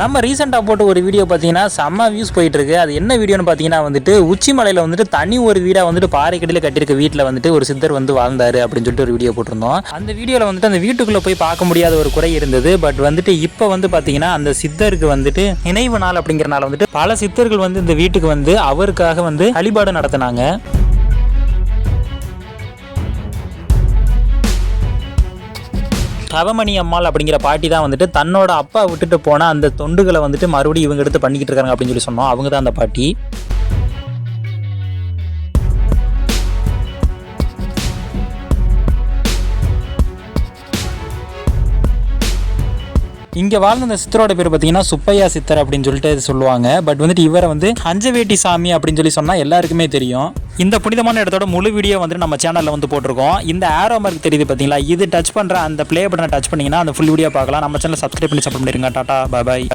நம்ம ரீசெண்டாக போட்டு ஒரு வீடியோ பார்த்தீங்கன்னா செம்ம வியூஸ் போயிட்டு இருக்கு. அது என்ன வீடியோன்னு பார்த்தீங்கன்னா வந்துட்டு உச்சி மலையில் வந்துட்டு தனி ஒரு வீடாக வந்துட்டு பாறைக்கடியில் கட்டியிருக்க வீட்டில் வந்துட்டு ஒரு சித்தர் வந்து வாழ்ந்தாரு அப்படின்னு சொல்லிட்டு ஒரு வீடியோ போட்டிருந்தோம். அந்த வீடியோவில் வந்துட்டு அந்த வீட்டுக்குள்ளே போய் பார்க்க முடியாத ஒரு குறை இருந்தது. பட் வந்துட்டு இப்போ வந்து பார்த்தீங்கன்னா அந்த சித்தருக்கு வந்துட்டு நினைவு நாள் அப்படிங்கிறனால வந்துட்டு பல சித்தர்கள் வந்து இந்த வீட்டுக்கு வந்து அவருக்காக வந்து வழிபாடு நடத்தினாங்க. தவமணி அம்மாள் அப்படிங்கிற பாட்டி தான் வந்துட்டு தன்னோட அப்பா விட்டுட்டு போன அந்த தொண்டுகளை வந்துட்டு மறுபடியும் இவங்க எடுத்து பண்ணிக்கிட்டு இருக்காங்க அப்படின்னு சொல்லி சொன்னோம். அவங்க தான் அந்த பாட்டி. இங்கே வாழ்ந்த இந்த சித்தரோட பேர் பார்த்தீங்கன்னா சுப்பையா சித்தர் அப்படின்னு சொல்லிட்டு சொல்லுவாங்க. பட் வந்துட்டு இவரை வந்து அஞ்சவேட்டி சாமி அப்படின்னு சொல்லி சொன்னால் எல்லாருக்குமே தெரியும். இந்த புனிதமான இடத்தோட முழு வீடியோ வந்துட்டு நம்ம சேனலில் வந்து போட்டிருக்கோம். இந்த ஆரோ மார்க் தெரியுது பார்த்தீங்களா, இது டச் பண்ணுற அந்த ப்ளே பட்டனை டச் பண்ணிங்கன்னா அந்த ஃபுல் வீடியோ பார்க்கலாம். நம்ம சேனலை சப்ஸ்கிரைப் பண்ணி சப்போர்ட் பண்ணிருங்க. டாடா பாய்.